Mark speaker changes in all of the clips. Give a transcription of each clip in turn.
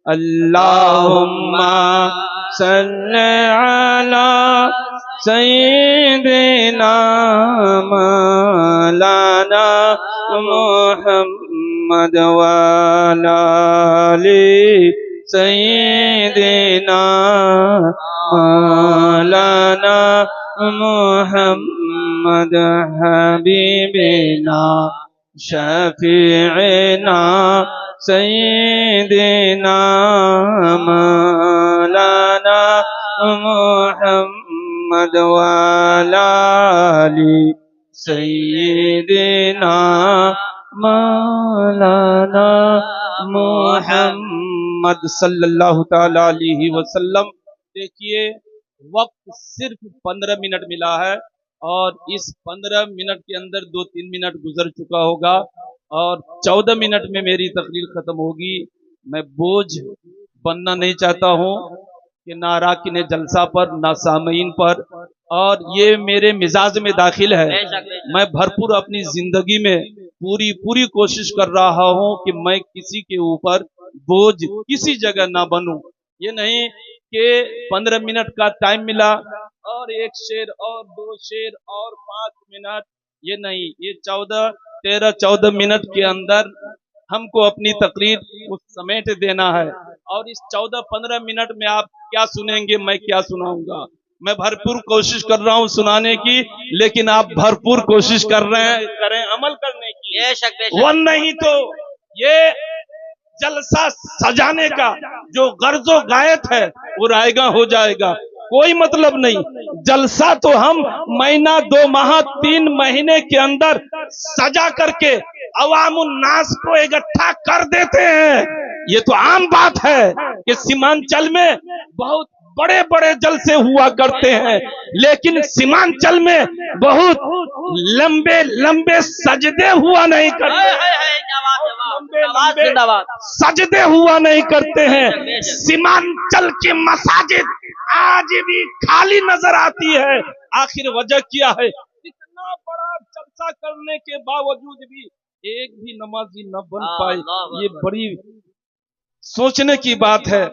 Speaker 1: اللہم صل علی سیدنا مولانا محمد وعلی آل سیدنا مولانا محمد حبیبنا شفیعنا سیدنا مولانا محمد وعلی آل سیدنا مولانا محمد صلی اللہ تعالی علیہ وسلم۔ دیکھیے وقت صرف 15 منٹ ملا ہے اور اس 15 منٹ کے اندر 2-3 منٹ گزر چکا ہوگا اور 14 منٹ میں میری تقریر ختم ہوگی۔ میں بوجھ بننا نہیں چاہتا ہوں کہ نہ اراکین جلسہ پر نہ سامعین پر، اور یہ میرے مزاج میں داخل ہے۔ میں بھرپور اپنی زندگی میں پوری کوشش کر رہا ہوں کہ میں کسی کے اوپر بوجھ کسی جگہ نہ بنوں۔ یہ نہیں کہ 15 منٹ کا ٹائم ملا اور 1 شعر اور 2 شعر اور 5 منٹ، یہ نہیں، یہ 13-14 منٹ کے اندر ہم کو اپنی تقریر سمیٹ دینا ہے، اور اس 14-15 منٹ میں آپ کیا سنیں گے، میں کیا سناؤں گا۔ میں بھرپور کوشش کر رہا ہوں سنانے کی، لیکن آپ بھرپور کوشش کریں عمل کرنے کی، وہ نہیں تو یہ جلسہ سجانے کا جو غرض و غایت ہے وہ رائگاں ہو جائے گا، کوئی مطلب نہیں۔ جلسہ تو ہم مہینہ 2 ماہ 3 مہینے کے اندر سجا کر کے عوام الناس کو اکٹھا کر دیتے ہیں۔ یہ تو عام بات ہے کہ سیمانچل میں بہت بڑے بڑے جلسے ہوا کرتے ہیں، لیکن سیمانچل میں بہت لمبے سجدے ہوا نہیں کرتے، سجدے ہوا نہیں کرتے ہیں۔ سیمانچل کی مساجد آج بھی خالی نظر آتی ہے۔ آخر وجہ کیا ہے؟ اتنا بڑا جلسہ کرنے کے باوجود بھی ایک بھی نمازی نہ بن پائے۔ یہ بڑی سوچنے کی بات ہے،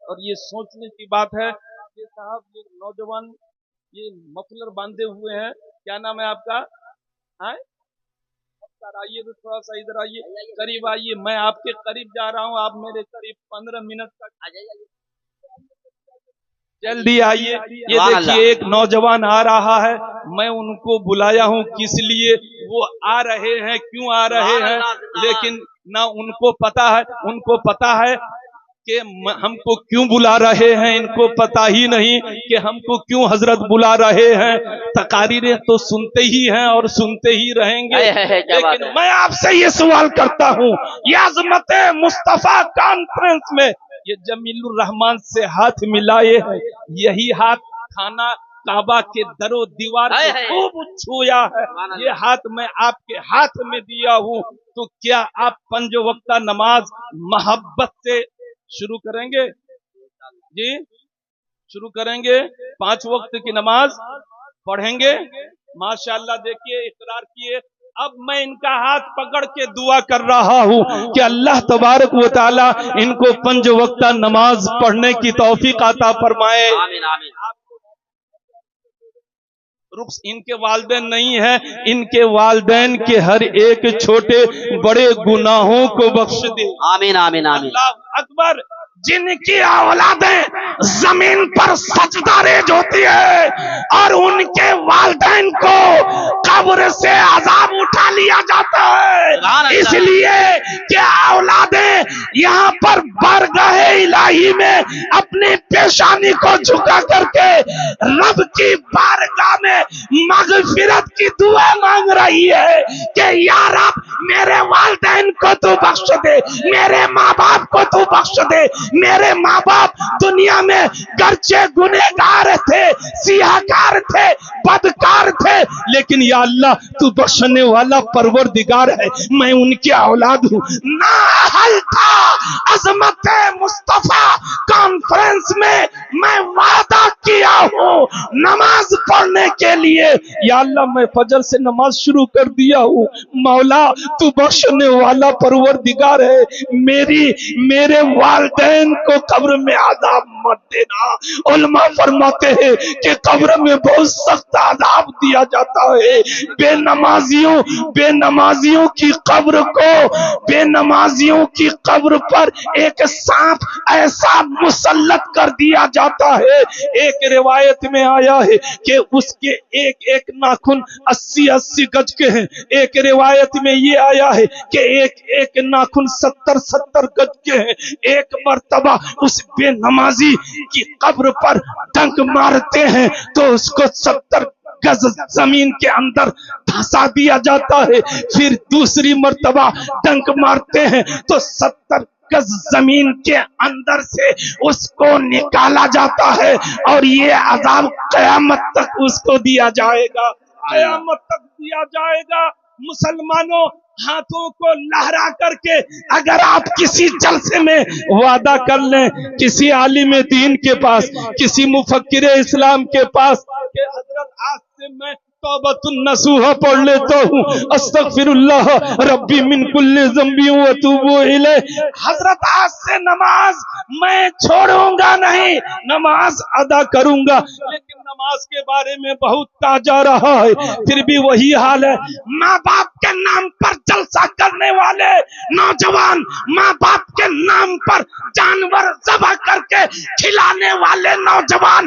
Speaker 1: اور یہ سوچنے کی بات ہے کہ صاحب یہ نوجوان یہ مفلر باندھے ہوئے ہیں، کیا نام ہے آپ کا؟ آئیے تو تھوڑا سا ادھر آئیے، قریب آئیے، میں آپ کے قریب جا رہا ہوں، آپ میرے قریب 15 منٹ تک جلدی آئیے۔ یہ دیکھیے ایک نوجوان آ رہا ہے، میں ان کو بلایا ہوں کس لیے، وہ آ رہے ہیں، کیوں آ رہے ہیں، لیکن نہ ان کو پتا ہے کہ ہم کو کیوں بلا رہے ہیں، ان کو پتا ہی نہیں کہ ہم کو کیوں حضرت بلا رہے ہیں۔ تقاریریں تو سنتے ہی ہیں اور سنتے ہی رہیں گے، لیکن میں آپ سے یہ سوال کرتا ہوں، یہ عظمت مصطفیٰ کانفرنس میں یہ جمیل الرحمان سے ہاتھ ملائے ہیں، یہی ہاتھ خانہ کعبہ کے در و دیوار کو خوب چھویا ہے، یہ ہاتھ میں آپ کے ہاتھ میں دیا ہوں، تو کیا آپ 5 وقتہ نماز محبت سے شروع کریں گے؟ جی شروع کریں گے؟ 5 وقت کی نماز پڑھیں گے؟ ماشاءاللہ، دیکھیے اقرار کیے۔ اب میں ان کا ہاتھ پکڑ کے دعا کر رہا ہوں کہ اللہ تبارک و تعالی ان کو 5 وقتہ نماز پڑھنے کی توفیق عطا فرمائے۔ آمین آمین۔ رخص ان کے والدین نہیں ہیں، ان کے والدین کے ہر ایک چھوٹے بڑے گناہوں کو بخش دے۔ آمین آمین آمین۔ اللہ اکبر۔ جن کی اولادیں زمین پر سجدہ ریز ہوتی ہے اور ان کے والدین کو قبر سے عذاب اٹھا لیا جاتا ہے، اس لیے کہ اولادیں یہاں پر بارگاہ الہی میں اپنی پیشانی کو جھکا کر کے رب کی بارگاہ میں مغفرت کی دعا مانگ رہی ہے کہ یا رب میرے والدین کو تو بخش دے، میرے ماں باپ کو تو بخش دے، میرے ماں باپ دنیا में गर्चे गुनहगार थे, सियाहकार थे, बदकार थे, लेकिन या अल्लाह तू बख्शने वाला परवरदिगार है, मैं उनकी औलाद हूँ। नाहल था अजमत मुस्तफा कॉन्फ्रेंस में मैं वादा किया हूँ नमाज पढ़ने के लिए। या अल्लाह मैं फजर से नमाज शुरू कर दिया हूँ, मौला तू बख्शने वाला परवरदिगार है, मेरे वालिदैन को कब्र में आजाब मत देना। उलमा फरमाते हैं कि कब्र में बहुत सख्त आजाब दिया जाता है। बेनमाजियों की कब्र को, बेनमाजियों की कब्र पर एक सांप ऐसा मुसल्लत कर दिया जाता है। एक रिवायत में आया है कि उसके एक एक नाखून 80-80 गज के हैं। एक रिवायत में ये आया है कि एक एक नाखून 70-70 गज के हैं। एक मर्तबा उस बेनमाजी की कब्र पर डंक मारते हैं तो उसको 70 गज जमीन के अंदर धंसा दिया जाता है। फिर दूसरी मर्तबा डंक मारते हैं तो 70 गज जमीन के अंदर से उसको निकाला जाता है और ये अजाब कयामत तक उसको दिया जाएगा, कयामत तक दिया जाएगा। मुसलमानों, हाथों को लहरा करके अगर आप किसी जलसे में वादा कर लें, किसी आलिम दीन के पास, किसी मुफक्किर इस्लाम के पास, कि हजरत आज से मैं तौबतुन नसूहा पढ़ लेता हूँ, अस्तगफिरुल्लाह रब्बी मिन कुल्ली ज़ंबी व अतूबु इलैह, हजरत आज से नमाज मैं छोड़ूंगा नहीं, नमाज अदा करूंगा। लेकिन नमाज के बारे में बहुत कहा जा रहा है, फिर भी वही हाल है। माँ बाप के नाम पर जलसा करने वाले नौजवान, माँ बाप के नाम पर जानवर ज़बह करके खिलाने वाले नौजवान,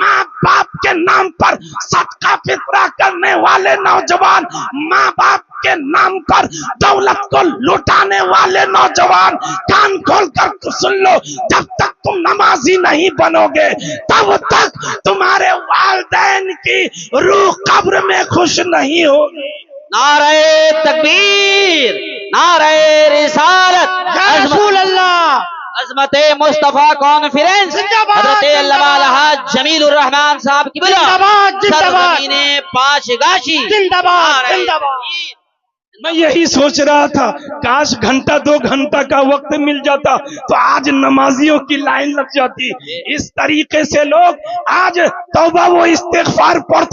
Speaker 1: माँ बाप के नाम पर सदका फितरा करने वाले नौजवान, माँ बाप के नाम पर दौलत को लुटाने वाले नौजवान, कान खोल कर सुन लो, जब तक तुम नमाजी नहीं बनोगे तब तक तुम्हारे वालिदैन की रूह कब्र में खुश नहीं होगी।
Speaker 2: नारे तकबीर, नारे रिसालत, रसूल अल्लाह, अज़मत मुस्तफा कॉन्फ्रेंस, हज़रत अल्लामा अलहाज जमीलुर रहमान साहब की सरज़मीने पाशगाशी जिंदाबाद जिंदाबाद।
Speaker 1: मैं यही सोच रहा था, काश घंटा 2 घंटा का वक्त मिल जाता तो आज नमाजियों की लाइन लग जाती। इस तरीके से लोग आज तौबा व इस्तिग़फ़ार पढ़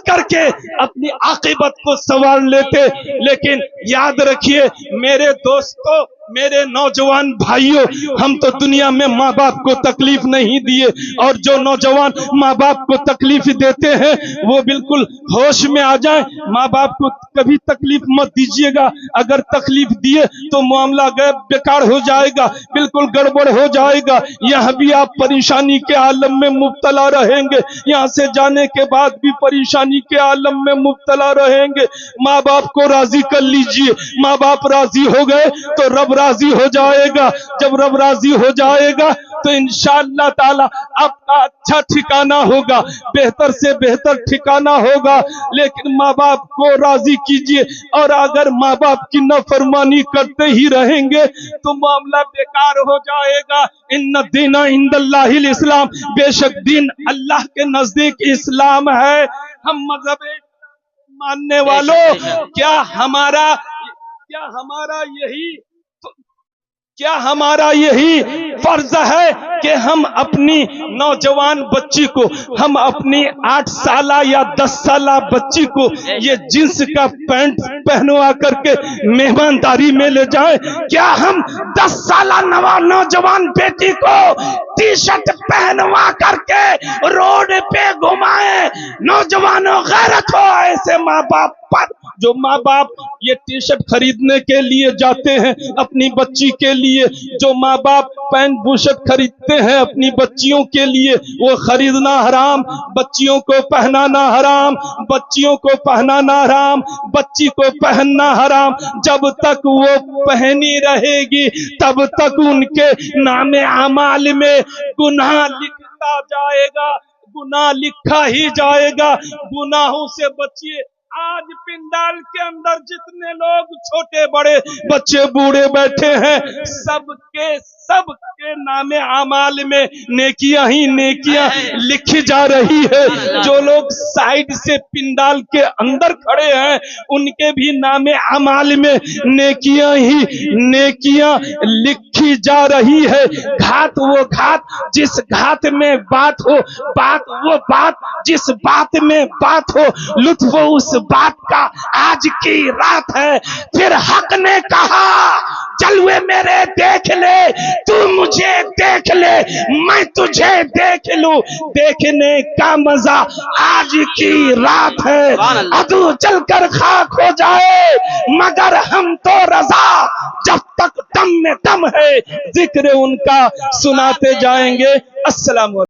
Speaker 1: करके अपनी आक़िबत को संवार लेते। लेकिन याद रखिए मेरे दोस्तों, मेरे नौजवान भाइयों, हम तो दुनिया में माँ बाप को तकलीफ नहीं दिए, और जो नौजवान माँ बाप को तकलीफ देते हैं वो बिल्कुल होश में आ जाएं। माँ बाप को कभी तकलीफ मत दीजिएगा, अगर तकलीफ दिए तो मामला बेकार हो जाएगा, बिल्कुल गड़बड़ हो जाएगा। यहाँ भी आप परेशानी के आलम में मुब्तला रहेंगे, यहाँ से जाने के बाद भी परेशानी के आलम में मुब्तला रहेंगे। माँ बाप को राजी कर लीजिए, माँ बाप राजी हो गए तो रब राजी हो जाएगा। जब रब राजी हो जाएगा तो इंशाअल्लाह ताला आपका अच्छा ठिकाना होगा, बेहतर से बेहतर ठिकाना होगा। लेकिन माँ बाप को राजी कीजिए, और अगर माँ बाप की नाफरमानी करते ही रहेंगे तो मामला बेकार हो जाएगा। इन्ना दीना इंदल्लाहिल इस्लाम, बेशक दीन अल्लाह के नजदीक इस्लाम है। हम मजहब मानने वालों, क्या हमारा यही फर्ज है कि हम अपनी नौजवान बच्ची को, हम अपनी 8 साला या 10 साला बच्ची को ये जींस का पैंट पहनवा करके मेहमानदारी में ले जाएं? क्या हम 10 साला नौजवान बेटी को टी शर्ट पहनवा करके रोड पे घुमाएं? नौजवानों, गैरत हो ऐसे माँ बाप पर। जो माँ बाप ये टी शर्ट खरीदने के लिए जाते हैं अपनी बच्ची के लिए, जो माँ बाप पैंट बुशर्ट खरीदते हैं अपनी बच्चियों के लिए, वो खरीदना हराम, बच्चियों को पहनाना हराम, बच्चियों को पहनाना हराम, बच्ची को पहनना हराम। जब तक वो पहनी रहेगी तब तक उनके नामे अमाल में गुनाह लिखता जाएगा, गुनाह लिखा ही जाएगा। गुनाहों से बचिए। आज पिंडाल के अंदर जितने लोग छोटे बड़े बच्चे बूढ़े बैठे हैं, सबके सब के नामे आमाल में नेकियां ही नेकियां लिखी जा रही है। जो लोग साइड से पिंडाल के अंदर खड़े हैं उनके भी नामे आमाल में नेकियां ही नेकियां लिखी जा रही है। घात वो घात जिस घात में बात हो, बात वो बात जिस बात में बात हो, लुत्फ उस बात का आज की रात है। फिर हक ने कहा जलवे मेरे देख ले, तू मुझे देख ले, मैं तुझे देख लूं, देखने का मजा आज की रात है। अदू चलकर खाक हो जाए मगर हम तो रजा, जब तक दम में दम है जिक्र उनका सुनाते जाएंगे। अस्सलाम वालेकुम।